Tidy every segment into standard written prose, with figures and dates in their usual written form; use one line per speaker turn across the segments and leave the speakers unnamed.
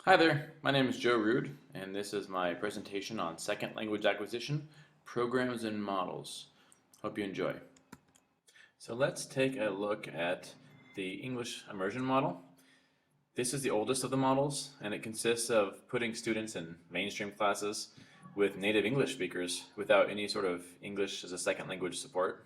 Hi there, my name is Joe Rude, and this is my presentation on second language acquisition, programs and models. Hope you enjoy. So let's take a look at the English immersion model. This is the oldest of the models, and it consists of putting students in mainstream classes with native English speakers without any sort of English as a second language support.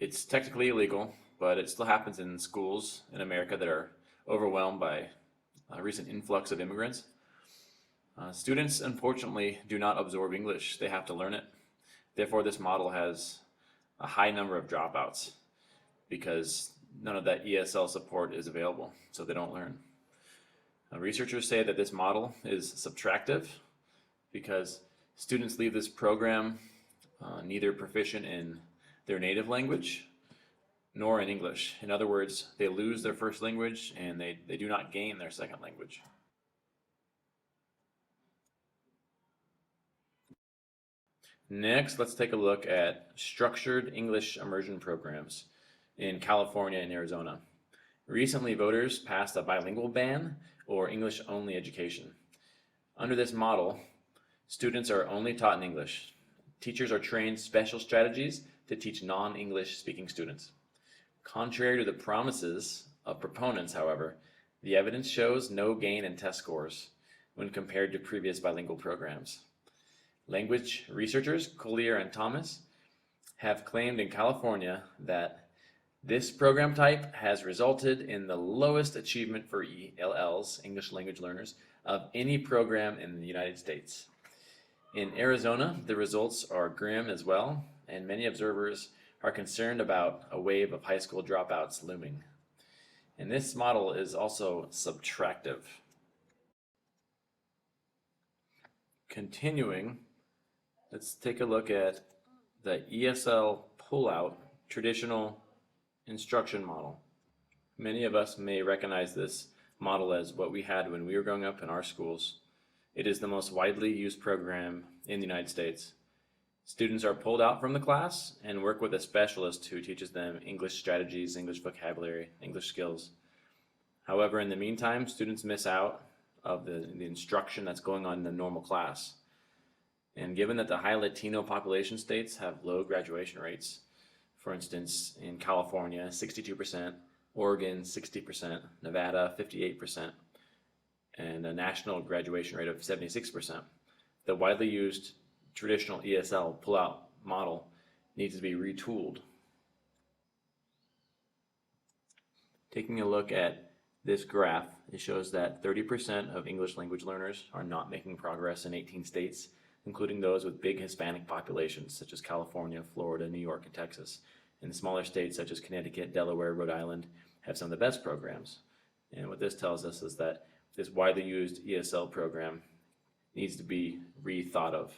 It's technically illegal, but it still happens in schools in America that are overwhelmed by a recent influx of immigrants. Students, unfortunately, do not absorb English. They have to learn it. Therefore, this model has a high number of dropouts because none of that ESL support is available, so they don't learn. Researchers say that this model is subtractive because students leave this program neither proficient in their native language nor in English. In other words, they lose their first language and they do not gain their second language. Next, let's take a look at structured English immersion programs in California and Arizona. Recently, voters passed a bilingual ban or English-only education. Under this model, students are only taught in English. Teachers are trained special strategies to teach non-English speaking students. Contrary to the promises of proponents, however, the evidence shows no gain in test scores when compared to previous bilingual programs. Language researchers Collier and Thomas have claimed in California that this program type has resulted in the lowest achievement for ELLs, English language learners, of any program in the United States. In Arizona, the results are grim as well, and many observers are concerned about a wave of high school dropouts looming. And this model is also subtractive. Continuing, let's take a look at the ESL pullout traditional instruction model. Many of us may recognize this model as what we had when we were growing up in our schools. It is the most widely used program in the United States. Students are pulled out from the class and work with a specialist who teaches them English strategies, English vocabulary, English skills. However, in the meantime, students miss out of the instruction that's going on in the normal class. And given that the high Latino population states have low graduation rates, for instance, in California, 62%, Oregon, 60%, Nevada, 58%, and a national graduation rate of 76%, the widely used traditional ESL pullout model needs to be retooled. Taking a look at this graph, it shows that 30% of English language learners are not making progress in 18 states, including those with big Hispanic populations such as California, Florida, New York, and Texas. And smaller states such as Connecticut, Delaware, Rhode Island have some of the best programs. And what this tells us is that this widely used ESL program needs to be rethought of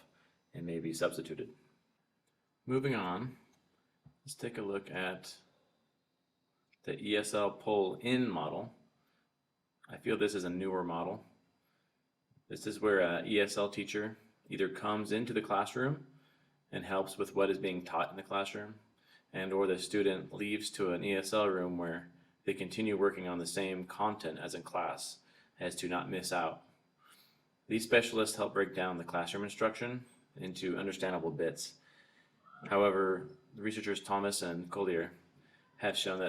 and maybe substituted. Moving on, let's take a look at the ESL pull-in model. I feel this is a newer model. This is where an ESL teacher either comes into the classroom and helps with what is being taught in the classroom, and or the student leaves to an ESL room where they continue working on the same content as in class as to not miss out. These specialists help break down the classroom instruction into understandable bits. However, the researchers Thomas and Collier have shown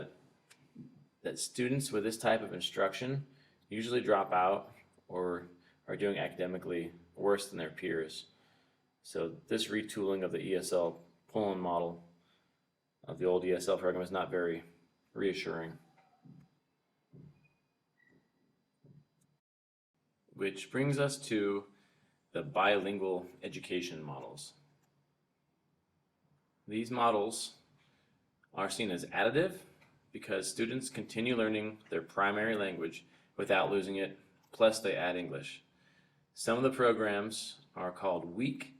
that students with this type of instruction usually drop out or are doing academically worse than their peers. So this retooling of the ESL pull-in model of the old ESL program is not very reassuring. Which brings us to the bilingual education models. These models are seen as additive because students continue learning their primary language without losing it, plus they add English. Some of the programs are called weak,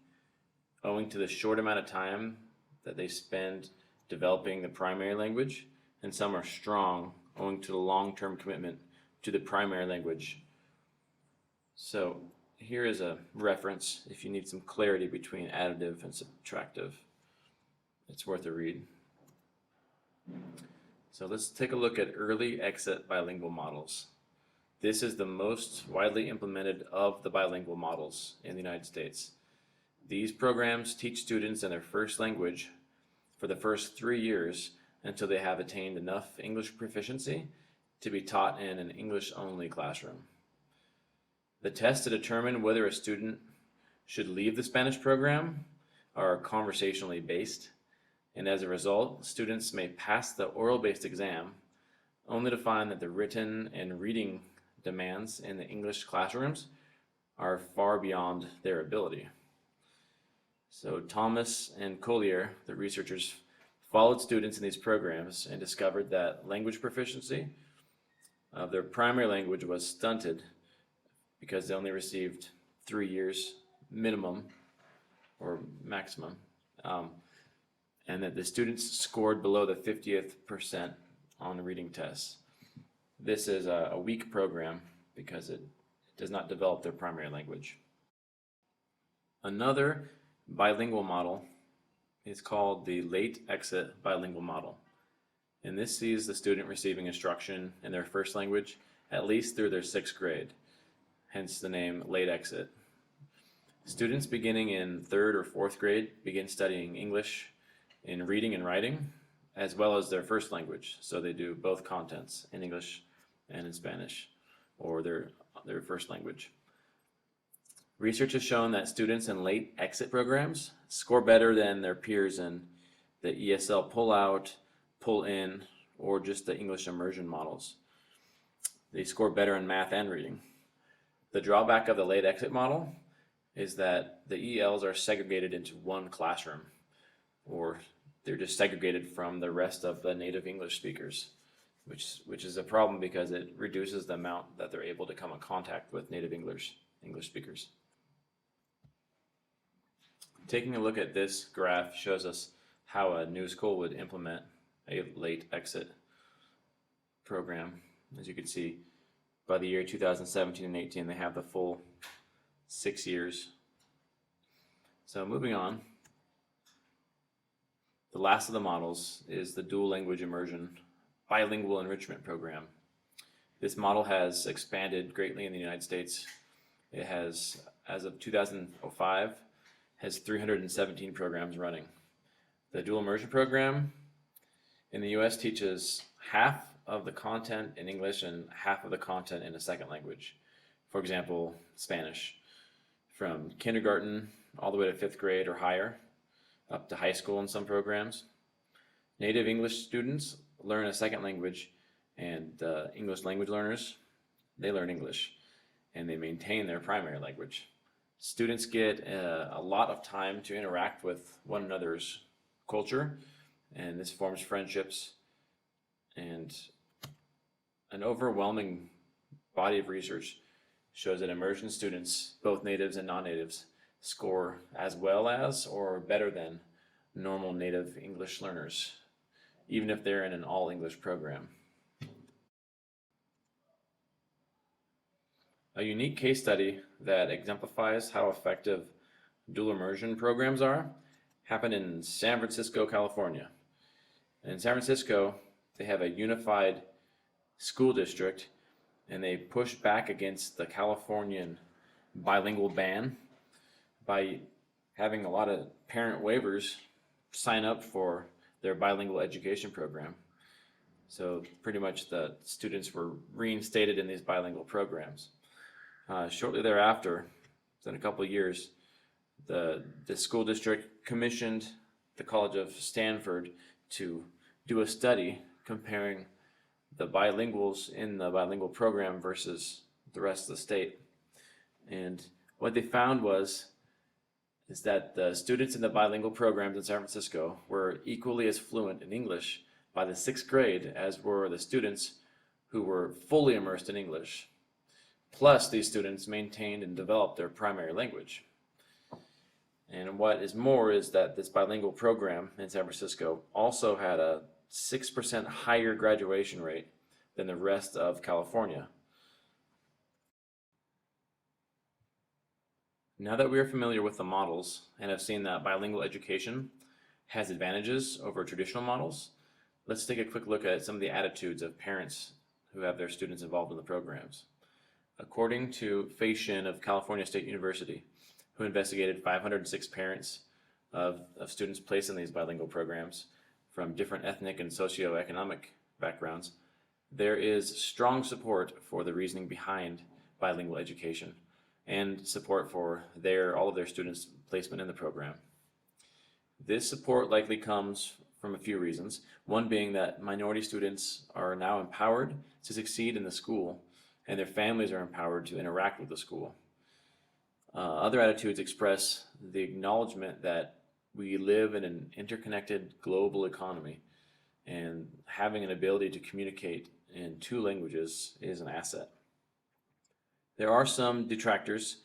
owing to the short amount of time that they spend developing the primary language, and some are strong, owing to the long-term commitment to the primary language. So here is a reference if you need some clarity between additive and subtractive. It's worth a read. So let's take a look at early exit bilingual models. This is the most widely implemented of the bilingual models in the United States. These programs teach students in their first language for the first 3 years until they have attained enough English proficiency to be taught in an English-only classroom. The tests to determine whether a student should leave the Spanish program are conversationally based, and as a result, students may pass the oral-based exam only to find that the written and reading demands in the English classrooms are far beyond their ability. So Thomas and Collier, the researchers, followed students in these programs and discovered that language proficiency of their primary language was stunted because they only received 3 years minimum or maximum, and that the students scored below the 50th percent on reading tests. This is a weak program because it does not develop their primary language. Another bilingual model is called the late exit bilingual model. And this sees the student receiving instruction in their first language at least through their 6th grade, hence the name late exit. Students beginning in 3rd or 4th grade begin studying English in reading and writing, as well as their first language. So they do both contents in English and in Spanish, or their first language. Research has shown that students in late exit programs score better than their peers in the ESL pull-out, pull-in, or just the English immersion models. They score better in math and reading. The drawback of the late exit model is that the ELs are segregated into one classroom, or they're just segregated from the rest of the native English speakers, which is a problem because it reduces the amount that they're able to come in contact with native English speakers. Taking a look at this graph shows us how a new school would implement a late exit program. As you can see, by the year 2017 and 18, they have the full 6 years. So moving on, the last of the models is the dual language immersion bilingual enrichment program. This model has expanded greatly in the United States. It has, as of 2005, has 317 programs running. The dual immersion program in the US teaches half of the content in English and half of the content in a second language. For example, Spanish, from kindergarten all the way to 5th grade or higher, up to high school in some programs. Native English students learn a second language, and English language learners, they learn English, and they maintain their primary language. Students get a lot of time to interact with one another's culture, and this forms friendships, and an overwhelming body of research shows that immersion students, both natives and non-natives, score as well as or better than normal native English learners, even if they're in an all-English program. A unique case study that exemplifies how effective dual immersion programs are happened in San Francisco, California. In San Francisco, they have a unified school district, and they pushed back against the Californian bilingual ban by having a lot of parent waivers sign up for their bilingual education program. So pretty much the students were reinstated in these bilingual programs. Shortly thereafter, within a couple of years, the school district commissioned the College of Stanford to do a study comparing the bilinguals in the bilingual program versus the rest of the state. And what they found is that the students in the bilingual programs in San Francisco were equally as fluent in English by the 6th grade as were the students who were fully immersed in English. Plus, these students maintained and developed their primary language. And what is more is that this bilingual program in San Francisco also had a 6% higher graduation rate than the rest of California. Now that we are familiar with the models and have seen that bilingual education has advantages over traditional models, let's take a quick look at some of the attitudes of parents who have their students involved in the programs. According to Fei Shin of California State University, who investigated 506 parents of students placed in these bilingual programs from different ethnic and socioeconomic backgrounds, there is strong support for the reasoning behind bilingual education and support for all of their students' placement in the program. This support likely comes from a few reasons, one being that minority students are now empowered to succeed in the school and their families are empowered to interact with the school. Other attitudes express the acknowledgement that we live in an interconnected global economy and having an ability to communicate in two languages is an asset. There are some detractors,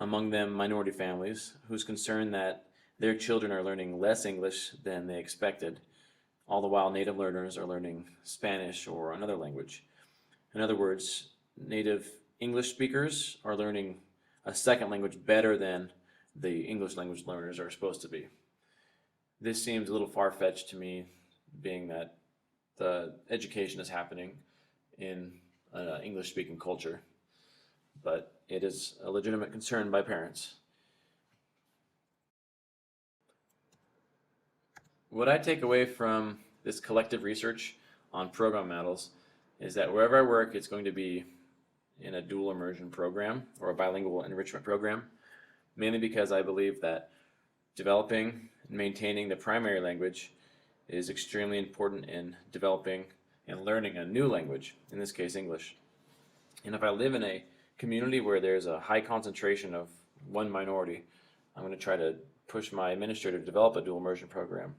among them minority families, whose concern that their children are learning less English than they expected, all the while native learners are learning Spanish or another language. In other words, native English speakers are learning a second language better than the English language learners are supposed to be. This seems a little far-fetched to me, being that the education is happening in an English-speaking culture, but it is a legitimate concern by parents. What I take away from this collective research on program models is that wherever I work, it's going to be in a dual immersion program or a bilingual enrichment program, mainly because I believe that developing and maintaining the primary language is extremely important in developing and learning a new language, in this case English. And if I live in a community where there's a high concentration of one minority, I'm going to try to push my administrator to develop a dual immersion program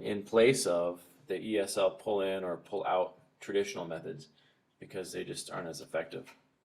in place of the ESL pull in or pull out traditional methods, because they just aren't as effective.